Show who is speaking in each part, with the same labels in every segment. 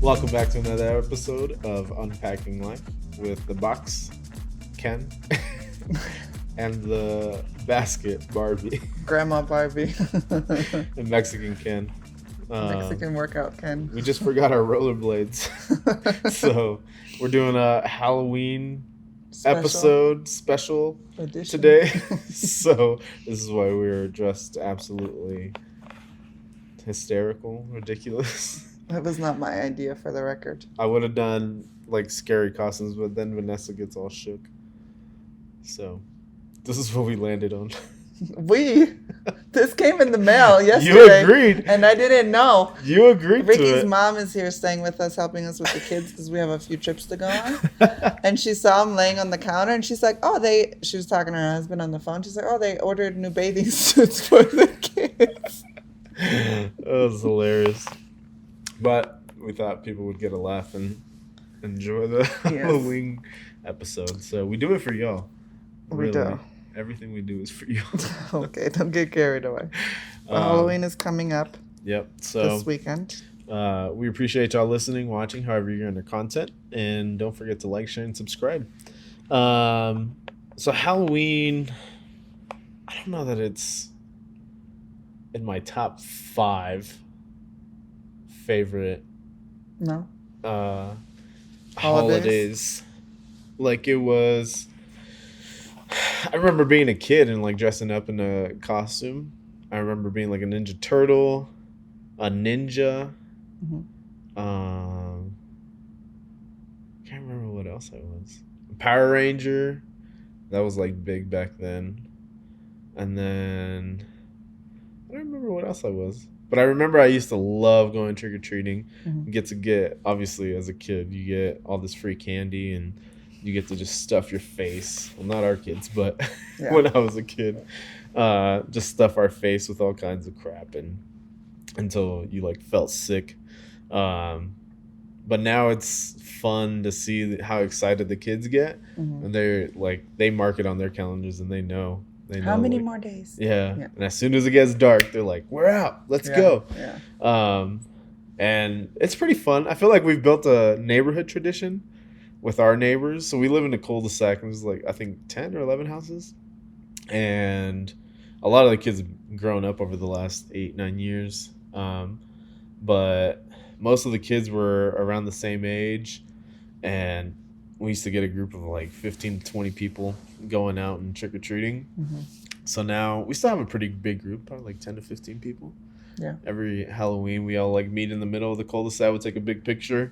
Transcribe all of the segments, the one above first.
Speaker 1: Welcome back to another episode of Unpacking Life with the box, Ken, and the basket, Barbie.
Speaker 2: Grandma Barbie.
Speaker 1: And Mexican Ken.
Speaker 2: Mexican workout Ken.
Speaker 1: We just forgot our rollerblades. So we're doing a Halloween episode special
Speaker 2: edition
Speaker 1: today. So this is why we're dressed absolutely hysterical, ridiculous.
Speaker 2: That was not my idea, for the record.
Speaker 1: I would have done like scary costumes, but then Vanessa gets all shook. So this is what we landed on.
Speaker 2: This came in the mail yesterday.
Speaker 1: You agreed.
Speaker 2: And I didn't know.
Speaker 1: You agreed to it.
Speaker 2: Ricky's mom is here staying with us, helping us with the kids because we have a few trips to go on. And she saw him laying on the counter and she's like, she was talking to her husband on the phone. She's like, they ordered new bathing suits for the kids.
Speaker 1: That was hilarious. But we thought people would get a laugh and enjoy the Halloween episode. So we do it for y'all.
Speaker 2: We do.
Speaker 1: Everything we do is for you.
Speaker 2: Okay, don't get carried away. Halloween is coming up.
Speaker 1: Yep. So
Speaker 2: this weekend.
Speaker 1: We appreciate y'all listening, watching, however you're into content. And don't forget to like, share, and subscribe. So Halloween, I don't know that it's in my top 5 favorite holidays. Like it was, I remember being a kid and like dressing up in a costume. I remember being like a Ninja Turtle, a ninja. Can't remember what else I was. A Power Ranger. That was like big back then. And then I don't remember what else I was. But I remember I used to love going trick-or-treating. You get, obviously, as a kid, you get all this free candy and you get to just stuff your face. Well, not our kids, but when I was a kid, just stuff our face with all kinds of crap and until you, like, felt sick. But now it's fun to see how excited the kids get. And they're, like, they mark it on their calendars and they know.
Speaker 2: How many more days?
Speaker 1: Yeah. And as soon as it gets dark, they're like, we're out. Let's go.
Speaker 2: Yeah.
Speaker 1: And it's pretty fun. I feel like we've built a neighborhood tradition with our neighbors. So we live in a cul-de-sac. And there's like, I think 10 or 11 houses. And a lot of the kids have grown up over the last 8-9 years. But most of the kids were around the same age. And we used to get a group of like 15 to 20 people going out and trick-or-treating. So now we still have a pretty big group, probably like 10 to 15 people.
Speaker 2: Yeah.
Speaker 1: Every Halloween, we all like meet in the middle of the cul-de-sac. We'll take a big picture,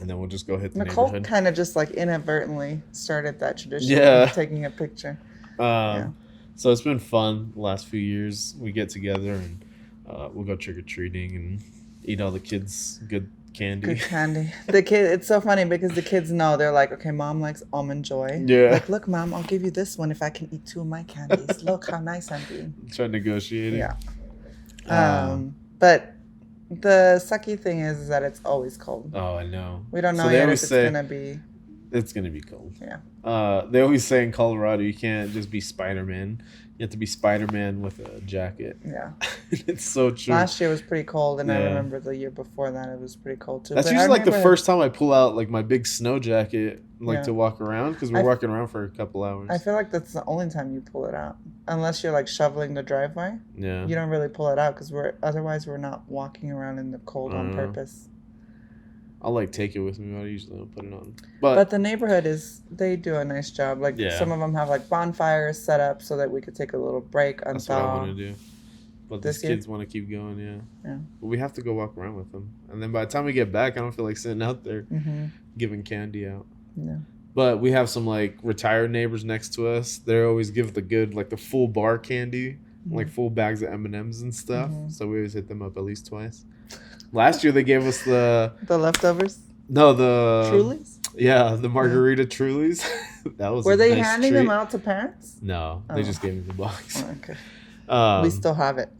Speaker 1: and then we'll just go hit the neighborhood.
Speaker 2: Nicole kind of just like inadvertently started that tradition of taking a picture.
Speaker 1: So it's been fun the last few years. We get together and we'll go trick-or-treating and eat all the kids' good candy.
Speaker 2: Good candy. It's so funny because the kids know. They're like, okay, Mom likes Almond Joy.
Speaker 1: Yeah.
Speaker 2: Like, look, Mom, I'll give you this one if I can eat 2 of my candies. Look how nice I'm being.
Speaker 1: Try negotiating.
Speaker 2: Yeah. But the sucky thing is that it's always cold.
Speaker 1: Oh, I know.
Speaker 2: We don't know yet if it's going to be.
Speaker 1: It's going to be cold.
Speaker 2: Yeah.
Speaker 1: They always say in Colorado, you can't just be Spider-Man. You have to be Spider-Man with a jacket.
Speaker 2: Yeah.
Speaker 1: It's so true.
Speaker 2: Last year was pretty cold, and I remember the year before that it was pretty cold too.
Speaker 1: That's usually like the first time I pull out like my big snow jacket to walk around because we're walking around for a couple hours.
Speaker 2: I feel like that's the only time you pull it out. Unless you're like shoveling the driveway.
Speaker 1: Yeah.
Speaker 2: You don't really pull it out because otherwise we're not walking around in the cold on purpose.
Speaker 1: I'll like take it with me, but I usually don't put it on.
Speaker 2: But the neighborhood they do a nice job. Like some of them have like bonfires set up so that we could take a little break.
Speaker 1: That's what I want to do. But these kids want to keep going,
Speaker 2: yeah.
Speaker 1: But we have to go walk around with them. And then by the time we get back, I don't feel like sitting out there giving candy out.
Speaker 2: Yeah.
Speaker 1: But we have some like retired neighbors next to us. They always give the good, like the full bar candy, like full bags of M&Ms and stuff. So we always hit them up at least twice. Last year they gave us the
Speaker 2: leftovers.
Speaker 1: No, the
Speaker 2: Trulies.
Speaker 1: Yeah, the margarita Trulies. That was.
Speaker 2: Were they
Speaker 1: nice
Speaker 2: handing them out to parents?
Speaker 1: No, they just gave me the box.
Speaker 2: Oh, okay. We still have it.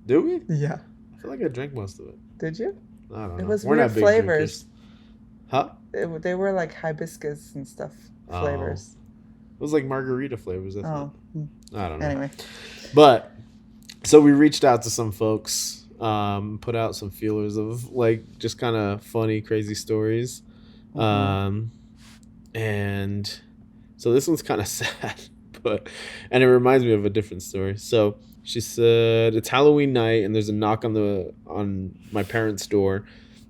Speaker 1: Do we?
Speaker 2: Yeah.
Speaker 1: I feel like I drank most of it.
Speaker 2: Did you?
Speaker 1: I don't know.
Speaker 2: It was
Speaker 1: We're
Speaker 2: weird
Speaker 1: not big
Speaker 2: flavors.
Speaker 1: drinkers. Huh?
Speaker 2: They were like hibiscus and stuff
Speaker 1: Oh.
Speaker 2: flavors.
Speaker 1: It was like margarita flavors, I thought.
Speaker 2: Oh.
Speaker 1: I don't know.
Speaker 2: Anyway.
Speaker 1: But so we reached out to some folks, put out some feelers of like just kind of funny, crazy stories.
Speaker 2: Mm-hmm.
Speaker 1: And so this one's kind of sad, and it reminds me of a different story. So she said it's Halloween night and there's a knock on my parents' door.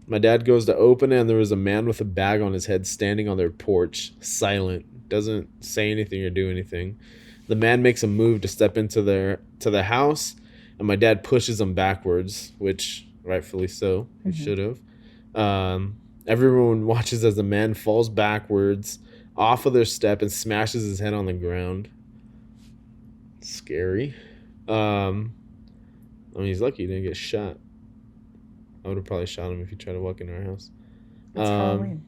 Speaker 1: My dad goes to open it and there was a man with a bag on his head standing on their porch, silent, doesn't say anything or do anything. The man makes a move to step into the house, and my dad pushes him backwards, which rightfully so, he should have. Everyone watches as the man falls backwards off of their step and smashes his head on the ground. Scary. I mean, he's lucky he didn't get shot. I would have probably shot him if he tried to walk into our house.
Speaker 2: It's Halloween.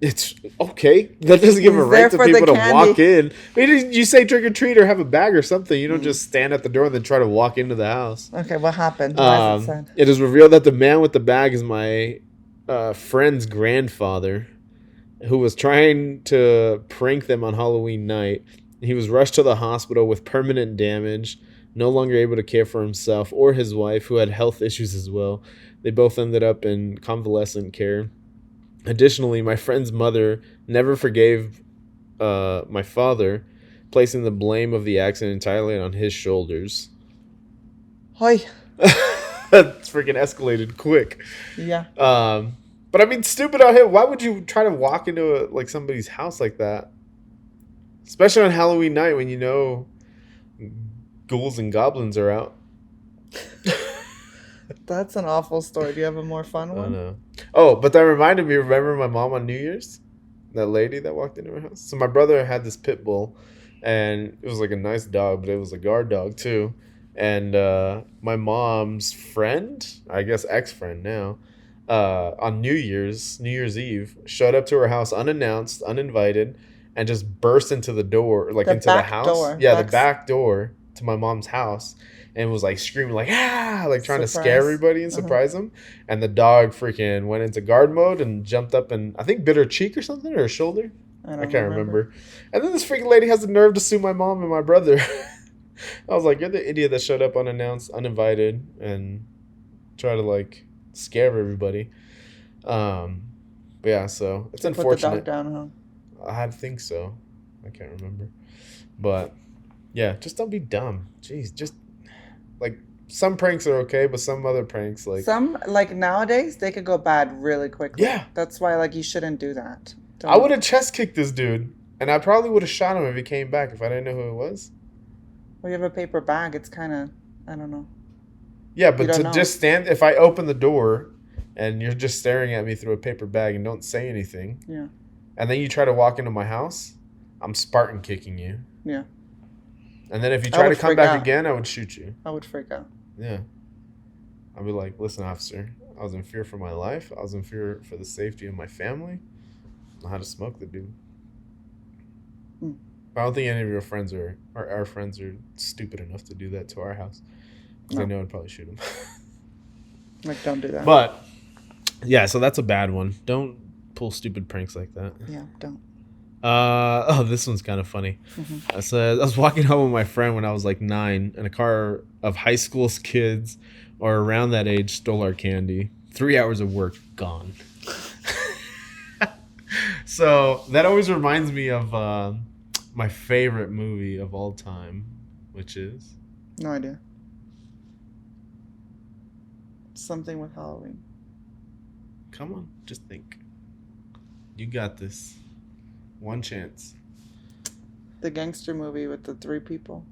Speaker 1: It's okay. That doesn't give a right to people to walk in. I mean, you say trick or treat or have a bag or something. You don't just stand at the door and then try to walk into the house.
Speaker 2: Okay, what happened? Why is it sad?
Speaker 1: It is revealed that the man with the bag is my friend's grandfather, who was trying to prank them on Halloween night. He was rushed to the hospital with permanent damage, no longer able to care for himself or his wife, who had health issues as well. They both ended up in convalescent care. Additionally, my friend's mother never forgave my father, placing the blame of the accident entirely on his shoulders.
Speaker 2: Hoi.
Speaker 1: That's freaking escalated quick.
Speaker 2: Yeah.
Speaker 1: But I mean, stupid on him. Why would you try to walk into somebody's house like that? Especially on Halloween night when you know ghouls and goblins are out.
Speaker 2: That's an awful story. Do you have a more fun one?
Speaker 1: I know. Oh, but that reminded me, remember my mom on New Year's? That lady that walked into her house? So my brother had this pit bull, and it was like a nice dog, but it was a guard dog too. And my mom's friend, I guess ex-friend now, on New Year's Eve, showed up to her house unannounced, uninvited, and just burst into the door, into the house. Door. Yeah, the back door to my mom's house. And was like screaming trying to scare everybody and surprise them. And the dog freaking went into guard mode and jumped up and I think bit her cheek or something, or her shoulder. I can't remember. And then this freaking lady has the nerve to sue my mom and my brother. I was like, you're the idiot that showed up unannounced, uninvited, and try to scare everybody. But yeah, so it's unfortunate.
Speaker 2: Put the dog down, huh?
Speaker 1: I think so. I can't remember. But yeah, just don't be dumb. Jeez, just some pranks are okay, but some other pranks
Speaker 2: some nowadays they could go bad really quickly.
Speaker 1: Yeah,
Speaker 2: that's why you shouldn't do that.
Speaker 1: I would have chest kicked this dude, and I probably would have shot him if he came back if I didn't know who it was.
Speaker 2: Well, you have a paper bag. It's kind of, I don't know.
Speaker 1: Yeah, but to just stand, if I open the door and you're just staring at me through a paper bag and don't say anything,
Speaker 2: yeah,
Speaker 1: and then you try to walk into my house, I'm Spartan kicking you.
Speaker 2: Yeah.
Speaker 1: And then if you try to come back again, I would shoot you.
Speaker 2: I would freak out.
Speaker 1: Yeah. I'd be like, listen, officer, I was in fear for my life. I was in fear for the safety of my family. I know how to smoke the dude. I don't think any of your friends or our friends are stupid enough to do that to our house. Because I know I'd probably shoot them.
Speaker 2: Don't do that.
Speaker 1: But, yeah, so that's a bad one. Don't pull stupid pranks like that.
Speaker 2: Yeah, don't.
Speaker 1: This one's kind of funny.
Speaker 2: Mm-hmm.
Speaker 1: I was walking home with my friend when I was 9, and a car of high school kids or around that age stole our candy. 3 hours of work gone. So that always reminds me of my favorite movie of all time, which is
Speaker 2: no idea. Something with Halloween.
Speaker 1: Come on, just think. You got this. One chance.
Speaker 2: The gangster movie with the 3 people.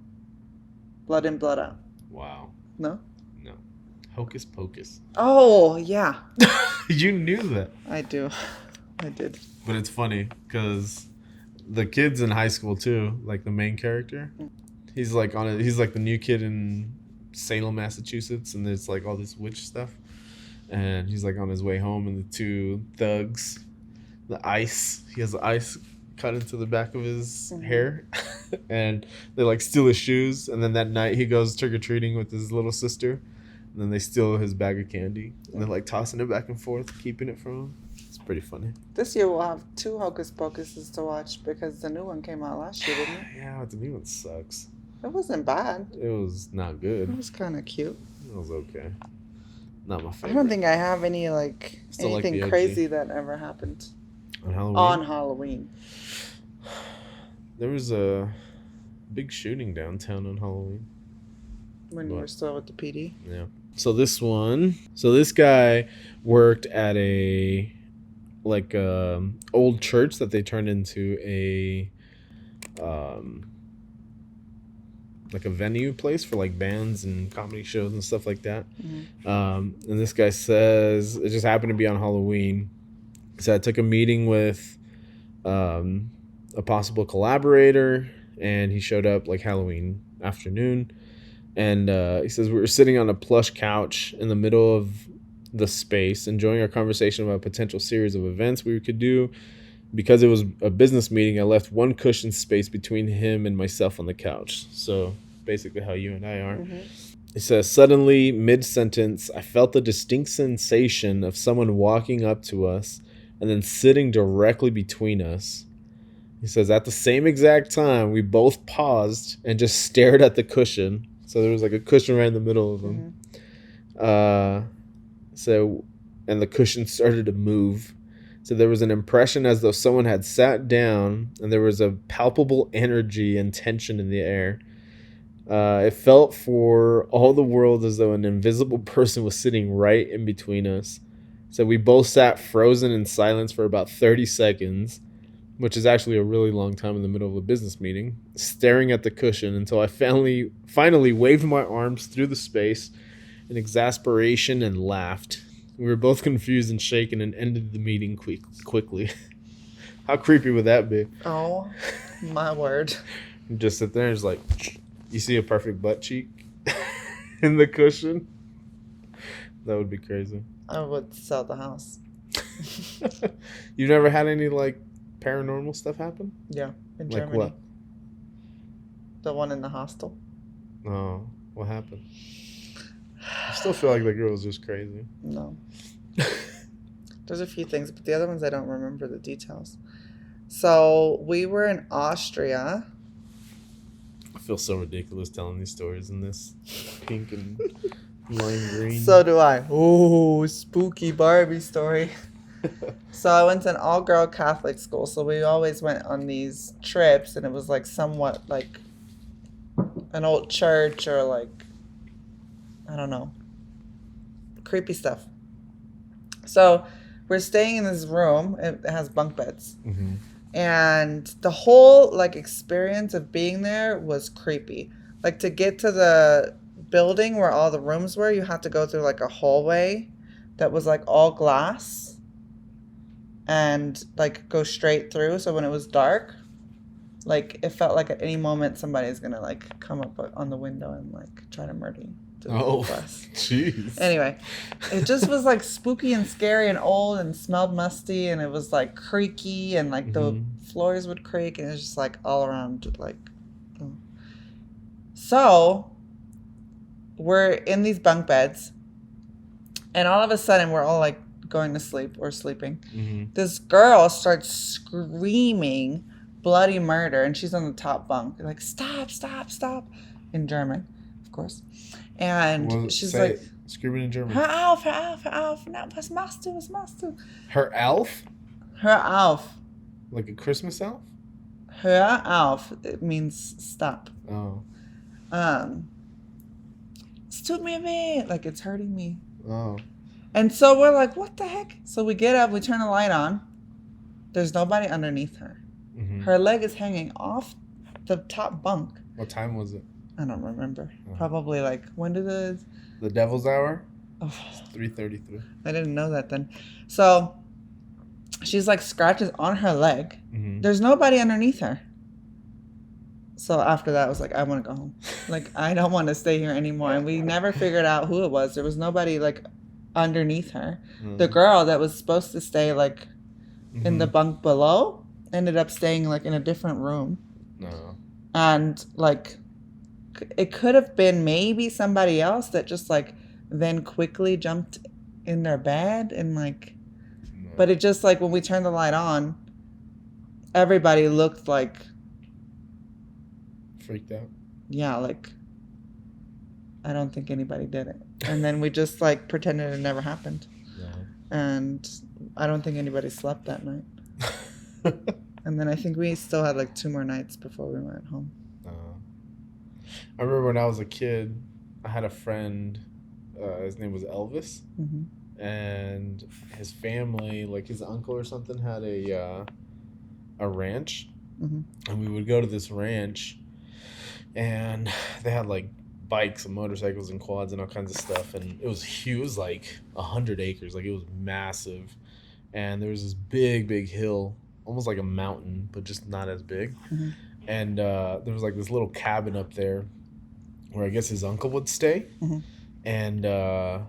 Speaker 2: Blood in, Blood out.
Speaker 1: Wow.
Speaker 2: No?
Speaker 1: No. Hocus Pocus.
Speaker 2: Oh, yeah.
Speaker 1: You knew that.
Speaker 2: I do. I did.
Speaker 1: But it's funny because the kids in high school too, the main character, he's the new kid in Salem, Massachusetts, and there's all this witch stuff. And he's on his way home, and the 2 thugs, he has the ice cut into the back of his hair, and they steal his shoes. And then that night he goes trick-or-treating with his little sister. And then they steal his bag of candy. And they're like tossing it back and forth, keeping it from him. It's pretty funny.
Speaker 2: This year we'll have 2 Hocus Pocuses to watch because the new one came out last year, didn't it?
Speaker 1: Yeah, the new one sucks.
Speaker 2: It wasn't bad.
Speaker 1: It was not good.
Speaker 2: It was kind of cute.
Speaker 1: It was okay. Not my favorite.
Speaker 2: I don't think I have any like
Speaker 1: Still like
Speaker 2: anything
Speaker 1: the OG.
Speaker 2: crazy that ever happened
Speaker 1: On Halloween?
Speaker 2: on Halloween.
Speaker 1: There was a big shooting downtown on Halloween.
Speaker 2: When you were still with the PD.
Speaker 1: Yeah. So this guy worked at a old church that they turned into a like a venue place for like bands and comedy shows and stuff like that.
Speaker 2: Mm-hmm.
Speaker 1: And this guy says it just happened to be on Halloween. So I took a meeting with a possible collaborator, and he showed up like Halloween afternoon. And he says we were sitting on a plush couch in the middle of the space, enjoying our conversation about a potential series of events we could do. Because it was a business meeting, I left one cushion space between him and myself on the couch. So basically how you and I are.
Speaker 2: Mm-hmm.
Speaker 1: It says, suddenly, mid-sentence, I felt the distinct sensation of someone walking up to us and then sitting directly between us. He says, at the same exact time, we both paused and just stared at the cushion. So there was like a cushion right in the middle of them.
Speaker 2: Mm-hmm.
Speaker 1: And the cushion started to move. So there was an impression as though someone had sat down, and there was a palpable energy and tension in the air. It felt for all the world as though an invisible person was sitting right in between us. So we both sat frozen in silence for about 30 seconds, which is actually a really long time in the middle of a business meeting, staring at the cushion until I finally waved my arms through the space in exasperation and laughed. We were both confused and shaken and ended the meeting quickly. How creepy would that be?
Speaker 2: Oh, my word.
Speaker 1: You just sit there and it's like, you see a perfect butt cheek in the cushion? That would be crazy.
Speaker 2: I would sell the house.
Speaker 1: You've never had any like paranormal stuff happen?
Speaker 2: Yeah, in
Speaker 1: Like
Speaker 2: Germany.
Speaker 1: what?
Speaker 2: The one in the hostel.
Speaker 1: Oh, what happened? I still feel like the girl was just crazy.
Speaker 2: No. There's a few things, but the other ones I don't remember the details. So we were in Austria.
Speaker 1: I feel so ridiculous telling these stories in this pink and lime green.
Speaker 2: So do I. Oh, spooky Barbie story. So I went to an all-girl Catholic school, so we always went on these trips, and it was like somewhat like an old church or like, I don't know, creepy stuff. So we're staying in this room. It has bunk beds.
Speaker 1: Mm-hmm.
Speaker 2: And the whole like experience of being there was creepy. Like to get to the building where all the rooms were, you had to go through like a hallway that was like all glass and like go straight through. So when it was dark, like it felt like at any moment somebody's gonna like come up on the window and like try to murder you.
Speaker 1: Oh, jeez.
Speaker 2: Anyway, it just was like spooky and scary and old and smelled musty, and it was like creaky and like the floors would creak, and it was just like all around like. Oh. So we're in these bunk beds, and all of a sudden we're all like going to sleep or sleeping. Mm-hmm. This girl starts screaming bloody murder, and she's on the top bunk. They're like, stop, stop, stop, in German, of course. And she's like,
Speaker 1: screaming in German.
Speaker 2: Hör auf, hör auf, hör auf. Na, was machst du, was machst du?
Speaker 1: Her elf?
Speaker 2: Hör auf.
Speaker 1: Like a Christmas elf?
Speaker 2: Hör auf. It means stop.
Speaker 1: Oh.
Speaker 2: Es tut mir weh. Like, it's hurting me.
Speaker 1: Oh.
Speaker 2: And so we're like, what the heck? So we get up, we turn the light on. There's nobody underneath her. Mm-hmm. Her leg is hanging off the top bunk.
Speaker 1: What time was it?
Speaker 2: I don't remember. Oh. Probably like, when did the
Speaker 1: devil's hour?
Speaker 2: Oh.
Speaker 1: 3:33.
Speaker 2: I didn't know that then. So she's like scratches on her leg. Mm-hmm. There's nobody underneath her. So after that, I was like, I want to go home. Like, I don't want to stay here anymore. And we never figured out who it was. There was nobody like underneath her. Mm-hmm. The girl that was supposed to stay like in the bunk below ended up staying like in a different room.
Speaker 1: No.
Speaker 2: And like, it could have been maybe somebody else that just like then quickly jumped in their bed and like,
Speaker 1: No.
Speaker 2: but it just like when we turned the light on, everybody looked like,
Speaker 1: Freaked out.
Speaker 2: yeah, like I don't think anybody did it. And then we just like pretended it never happened.
Speaker 1: No.
Speaker 2: And I don't think anybody slept that night. And then I think we still had like 2 more nights before we went home.
Speaker 1: I remember when I was a kid, I had a friend. His name was Elvis, and his family, like his uncle or something, had a ranch, and we would go to this ranch, and they had like bikes and motorcycles and quads and all kinds of stuff, and it was huge. It was like 100 acres, like it was massive, and there was this big hill, almost like a mountain, but just not as big. And there was like this little cabin up there where I guess his uncle would stay. And they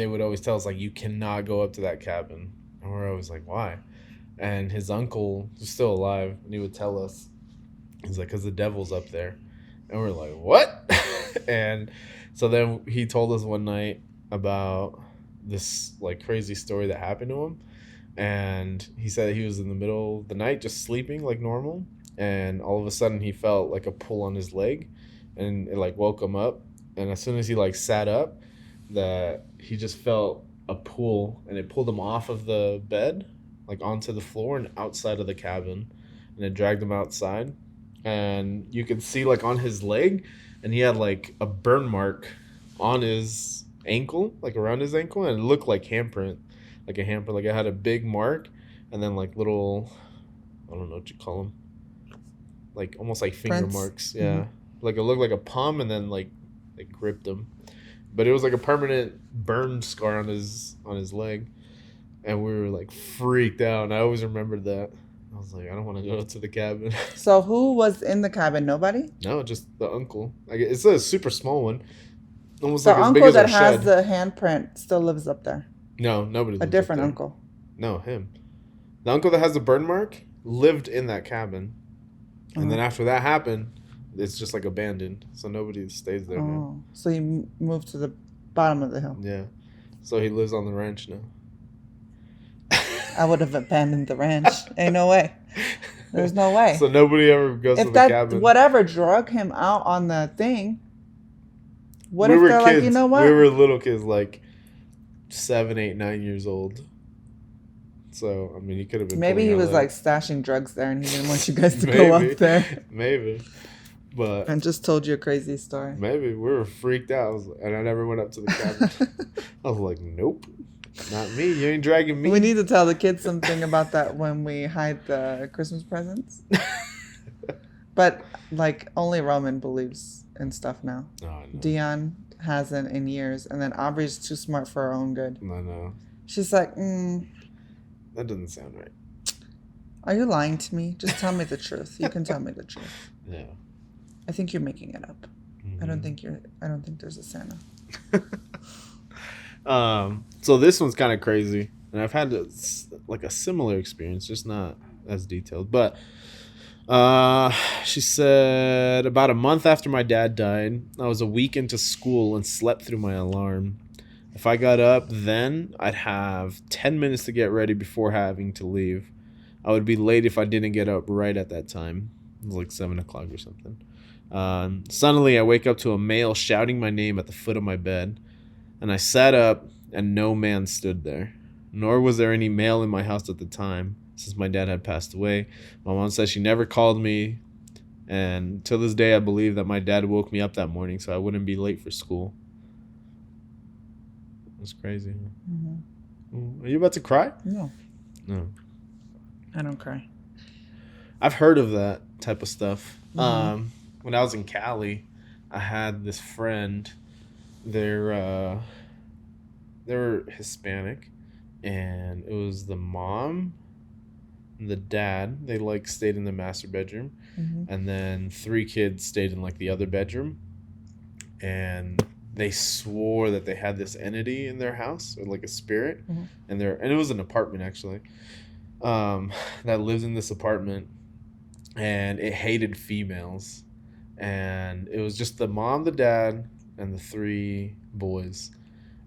Speaker 1: would always tell us, like, you cannot go up to that cabin. And we're always like, why? And his uncle was still alive, and he would tell us, he's like, because the devil's up there. And we're like, what? And so then he told us one night about this, like, crazy story that happened to him. And he said he was in the middle of the night just sleeping like normal, and all of a sudden he felt like a pull on his leg, and it like woke him up. And as soon as he like sat up, that he just felt a pull, and it pulled him off of the bed, like onto the floor and outside of the cabin, and it dragged him outside. And you could see like on his leg, and he had like a burn mark on his ankle, like around his ankle, and it looked like handprint, like a handprint, like it had a big mark, and then like little, I don't know what you call them, like almost like finger
Speaker 2: Prints.
Speaker 1: marks, yeah. Like it looked like a palm, and then like it gripped him, but it was like a permanent burn scar on his leg, and we were like freaked out. And I always remembered that. I was like, I don't want to go to the cabin.
Speaker 2: So who was in the cabin? Nobody?
Speaker 1: No, just the uncle. Like it's a super small one, almost
Speaker 2: The
Speaker 1: like as big
Speaker 2: uncle
Speaker 1: as our
Speaker 2: that has
Speaker 1: shed.
Speaker 2: the handprint still lives up there.
Speaker 1: No, nobody.
Speaker 2: A
Speaker 1: lives
Speaker 2: different
Speaker 1: up there.
Speaker 2: uncle.
Speaker 1: No, him. The uncle that has the burn mark lived in that cabin, and then after that happened, it's just like abandoned, so nobody stays there now.
Speaker 2: So you moved to the bottom of the hill.
Speaker 1: Yeah, so he lives on the ranch now.
Speaker 2: I would have abandoned the ranch. Ain't no way. There's no way.
Speaker 1: So nobody ever goes to the cabin.
Speaker 2: Whatever drug him out on the thing. What
Speaker 1: We
Speaker 2: if
Speaker 1: were
Speaker 2: they're
Speaker 1: kids.
Speaker 2: like, you know what?
Speaker 1: We were little kids, like 7, 8, 9 years old. So I mean, he could have been.
Speaker 2: Maybe he
Speaker 1: pulling
Speaker 2: was
Speaker 1: out
Speaker 2: like stashing drugs there, and he didn't want you guys to go up there.
Speaker 1: Maybe, but
Speaker 2: And just told you a crazy story.
Speaker 1: maybe we were freaked out, and I never went up to the cabin. I was like, nope, not me. You ain't dragging me.
Speaker 2: We need to tell the kids something about that when we hide the Christmas presents. But like only Roman believes in stuff now.
Speaker 1: No.
Speaker 2: Dion hasn't in years, and then Aubrey's too smart for her own good.
Speaker 1: No.
Speaker 2: She's like,
Speaker 1: That doesn't sound right.
Speaker 2: are you lying to me? Just tell me the truth. You can tell me the truth.
Speaker 1: Yeah.
Speaker 2: I think you're making it up.
Speaker 1: Mm-hmm.
Speaker 2: I don't think there's a Santa.
Speaker 1: So this one's kind of crazy, and I've had a similar experience, just not as detailed. But she said, about a month after my dad died, I was a week into school and slept through my alarm. If I got up then, I'd have 10 minutes to get ready before having to leave. I would be late if I didn't get up right at that time. It was like 7 o'clock or something. Suddenly, I wake up to a male shouting my name at the foot of my bed, and I sat up, and no man stood there. Nor was there any male in my house at the time, since my dad had passed away. My mom said she never called me, and to this day, I believe that my dad woke me up that morning so I wouldn't be late for school. That's crazy. Are you about to cry?
Speaker 2: No,
Speaker 1: No.
Speaker 2: I don't cry.
Speaker 1: I've heard of that type of stuff. When I was in Cali, I had this friend. They're Hispanic, and it was the mom and the dad. They like stayed in the master bedroom, and then 3 kids stayed in like the other bedroom, and they swore that they had this entity in their house, or like a spirit, and it was an apartment actually, that lives in this apartment, and it hated females, and it was just the mom, the dad, and the 3 boys,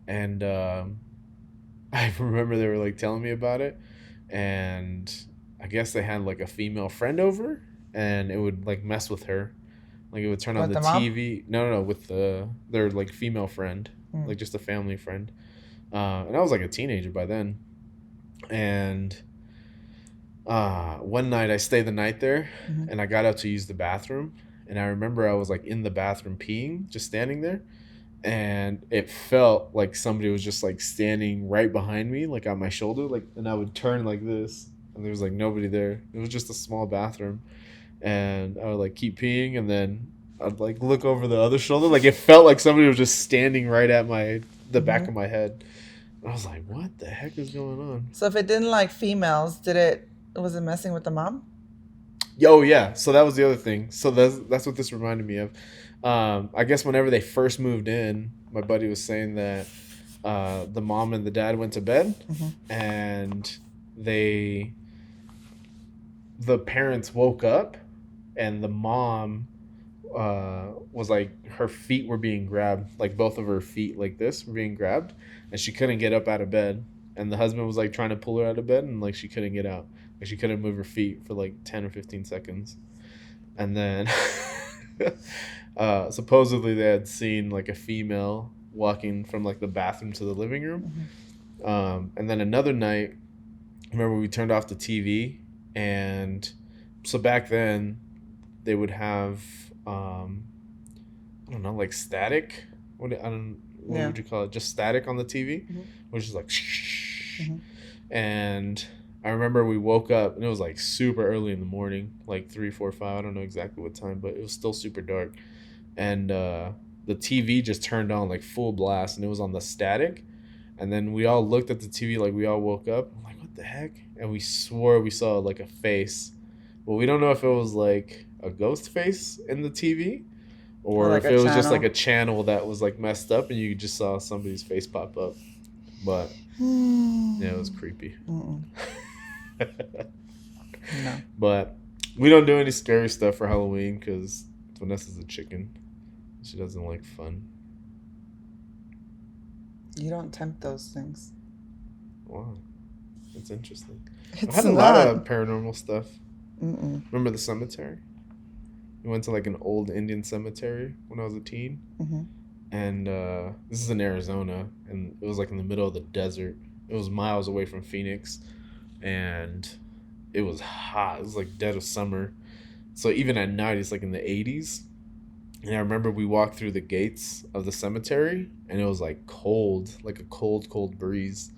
Speaker 1: and I remember they were like telling me about it, and I guess they had like a female friend over, and it would like mess with her, like it would turn on
Speaker 2: With
Speaker 1: the
Speaker 2: the mom?
Speaker 1: TV. No, with their like female friend,
Speaker 2: Mm.
Speaker 1: like just a family friend, and I was like a teenager by then, and one night I stayed the night there,
Speaker 2: Mhm.
Speaker 1: and I got up to use the bathroom, and I remember I was like in the bathroom peeing, just standing there, and it felt like somebody was just like standing right behind me, like on my shoulder, like, and I would turn like this, and there was like nobody there. It was just a small bathroom, and I would like keep peeing, and then I'd like look over the other shoulder, like it felt like somebody was just standing right at the back
Speaker 2: Mhm.
Speaker 1: of my head. I was like, what the heck is going on?
Speaker 2: So if it didn't like females, was it messing with the mom?
Speaker 1: Oh yeah, so that was the other thing. So that's what this reminded me of. I guess whenever they first moved in, my buddy was saying that the mom and the dad went to bed,
Speaker 2: Mm-hmm.
Speaker 1: and they the parents woke up, and the mom was like her feet were being grabbed, like both of her feet like this were being grabbed, and she couldn't get up out of bed, and the husband was like trying to pull her out of bed, and like she couldn't get out, like she couldn't move her feet for like 10 or 15 seconds, and then supposedly they had seen like a female walking from like the bathroom to the living room. And then another night, remember we turned off the TV, and so back then they would have I don't know, like static. What
Speaker 2: Yeah.
Speaker 1: would you call it? Just static on the TV,
Speaker 2: Mhm.
Speaker 1: which is like,
Speaker 2: Mhm.
Speaker 1: and I remember we woke up and it was like super early in the morning, like 3, 4, 5. I don't know exactly what time, but it was still super dark, and the TV just turned on like full blast, and it was on the static. And then we all looked at the TV, like we all woke up. I'm like, what the heck? And we swore we saw like a face. Well, we don't know if it was like a ghost face in the TV,
Speaker 2: Or
Speaker 1: or
Speaker 2: like
Speaker 1: if
Speaker 2: a
Speaker 1: it was just like
Speaker 2: channel.
Speaker 1: a channel that was like messed up and you just saw somebody's face pop up. But yeah, it was creepy.
Speaker 2: Mm-mm. No.
Speaker 1: But we don't do any scary stuff for Halloween because Vanessa's a chicken. She doesn't like fun.
Speaker 2: You don't tempt those things.
Speaker 1: Wow, that's interesting. I've
Speaker 2: It's
Speaker 1: had a lot
Speaker 2: not.
Speaker 1: of paranormal stuff.
Speaker 2: Mm-mm.
Speaker 1: Remember the cemetery? We went to like an old Indian cemetery when I was a teen,
Speaker 2: Mm-hmm.
Speaker 1: and this is in Arizona, and it was like in the middle of the desert. It was miles away from Phoenix, and it was hot. It was like dead of summer, so even at night it's like in the 80s. And I remember we walked through the gates of the cemetery, and it was like cold, like a cold breeze.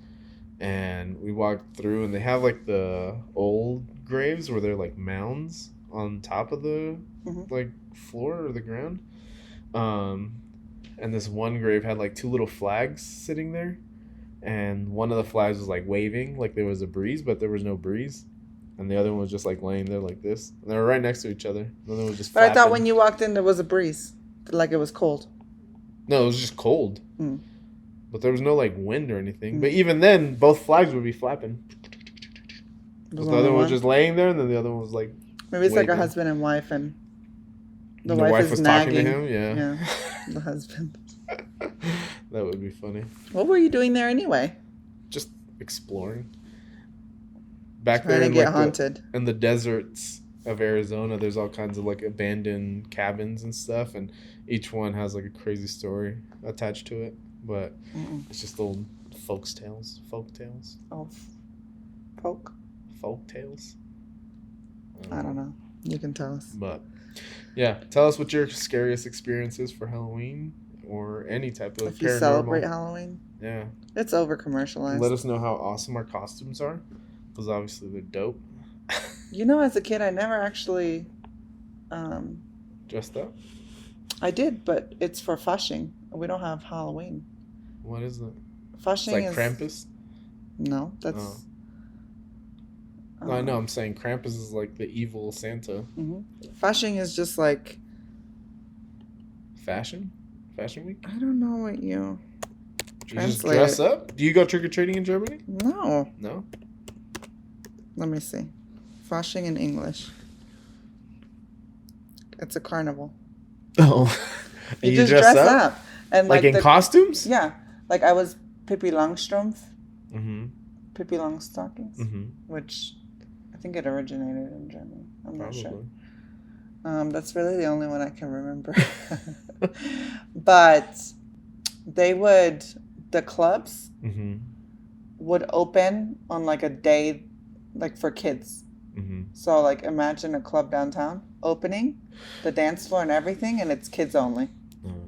Speaker 1: And we walked through, and they have like the old graves where they're like mounds on top of the
Speaker 2: Mm-hmm.
Speaker 1: like floor or the ground. Um, and this one grave had like two little flags sitting there, and one of the flags was like waving, like there was a breeze, but there was no breeze. And the other one was just like laying there like this. And they were right next to each other. And then it was just
Speaker 2: But I thought
Speaker 1: flapping.
Speaker 2: when you walked in there was a breeze, like it was cold.
Speaker 1: No, it was just cold.
Speaker 2: Mm.
Speaker 1: But there was no like wind or anything.
Speaker 2: Mm.
Speaker 1: But even then, both flags would be flapping.
Speaker 2: There's
Speaker 1: But the
Speaker 2: only
Speaker 1: other one was
Speaker 2: one.
Speaker 1: just laying there, and then the other one was like
Speaker 2: Maybe it's like a
Speaker 1: waving.
Speaker 2: husband and wife, and the
Speaker 1: The
Speaker 2: wife
Speaker 1: wife
Speaker 2: is
Speaker 1: was
Speaker 2: nagging.
Speaker 1: talking to him. Yeah.
Speaker 2: Yeah, the husband.
Speaker 1: That would be funny.
Speaker 2: What were you doing there anyway?
Speaker 1: Just exploring. Back
Speaker 2: Trying
Speaker 1: there
Speaker 2: to
Speaker 1: in
Speaker 2: get
Speaker 1: like
Speaker 2: haunted.
Speaker 1: in the deserts of Arizona, there's all kinds of like abandoned cabins and stuff, and each one has like a crazy story attached to it. But
Speaker 2: Mm-mm.
Speaker 1: it's just old folk tales.
Speaker 2: Oh, folk.
Speaker 1: Folk tales.
Speaker 2: I don't know. You can tell us.
Speaker 1: But yeah, tell us what your scariest experience is for Halloween or any type of
Speaker 2: If you
Speaker 1: paranormal.
Speaker 2: celebrate Halloween,
Speaker 1: Yeah.
Speaker 2: it's over commercialized.
Speaker 1: Let us know how awesome our costumes are, because obviously they're dope.
Speaker 2: You know, as a kid, I never actually.
Speaker 1: Dressed up?
Speaker 2: I did, but it's for Flushing. We don't have Halloween.
Speaker 1: What is it? It's
Speaker 2: Flushing
Speaker 1: like
Speaker 2: is
Speaker 1: Krampus?
Speaker 2: no. That's.
Speaker 1: Oh. No, I know. I'm saying Krampus is like the evil Santa.
Speaker 2: Mm-hmm. Flushing is just like
Speaker 1: Fashion week?
Speaker 2: I don't know what you.
Speaker 1: You just
Speaker 2: Translate
Speaker 1: dress
Speaker 2: it.
Speaker 1: up? Do you go trick or treating in Germany?
Speaker 2: No.
Speaker 1: No.
Speaker 2: Let me see. Flushing in English. It's a carnival.
Speaker 1: Oh.
Speaker 2: You just dress up. And
Speaker 1: Like in costumes?
Speaker 2: Yeah, like I was Pippi Longstrumpf,
Speaker 1: Mm-hmm.
Speaker 2: Pippi Longstockings,
Speaker 1: Mm-hmm.
Speaker 2: which I think it originated in Germany. I'm not
Speaker 1: Probably.
Speaker 2: sure. That's really the only one I can remember. But the clubs
Speaker 1: Mm-hmm.
Speaker 2: would open on like a day, like for kids.
Speaker 1: Mm-hmm.
Speaker 2: So like imagine a club downtown opening, the dance floor and everything, and it's kids only.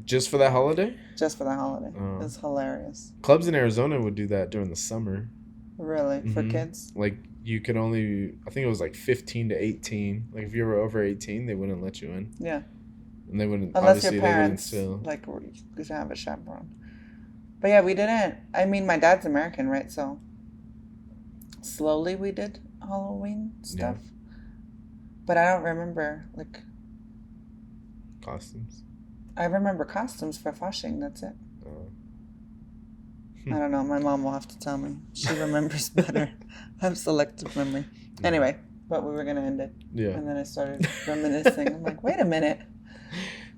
Speaker 1: Just for that holiday?
Speaker 2: Just for the holiday. It's hilarious.
Speaker 1: Clubs in Arizona would do that during the summer.
Speaker 2: Really? For kids?
Speaker 1: Like you could only, I think it was like 15 to 18. Like if you were over 18, they wouldn't let you in.
Speaker 2: Yeah.
Speaker 1: And they wouldn't,
Speaker 2: unless
Speaker 1: obviously
Speaker 2: your
Speaker 1: they wouldn't
Speaker 2: parents
Speaker 1: still.
Speaker 2: like could have a chaperone. But yeah, we didn't. I mean, my dad's American, right? So slowly we did Halloween stuff. Yeah. But I don't remember like
Speaker 1: costumes.
Speaker 2: I remember costumes for Flushing. That's it. I don't know. My mom will have to tell me. She remembers better. I have selective memory. Anyway, but we were gonna end it.
Speaker 1: Yeah.
Speaker 2: And then I started reminiscing. I'm like, wait a minute.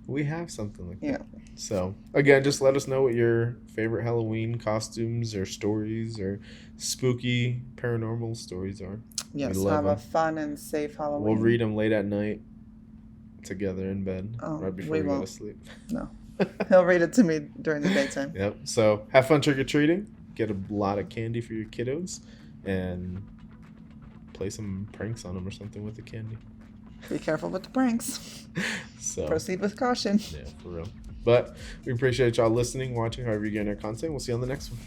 Speaker 1: We have something like
Speaker 2: that.
Speaker 1: So again, just let us know what your favorite Halloween costumes or stories or spooky paranormal stories are.
Speaker 2: Yes, have a fun and safe Halloween.
Speaker 1: We'll read them late at night together in bed right before we go to sleep.
Speaker 2: No. He'll read it to me during the daytime.
Speaker 1: Yep. So have fun trick-or-treating. Get a lot of candy for your kiddos and play some pranks on them or something with the candy.
Speaker 2: Be careful with the pranks.
Speaker 1: So
Speaker 2: proceed with caution.
Speaker 1: Yeah, for real. But we appreciate y'all listening, watching, however you're getting our content. We'll see you on the next one.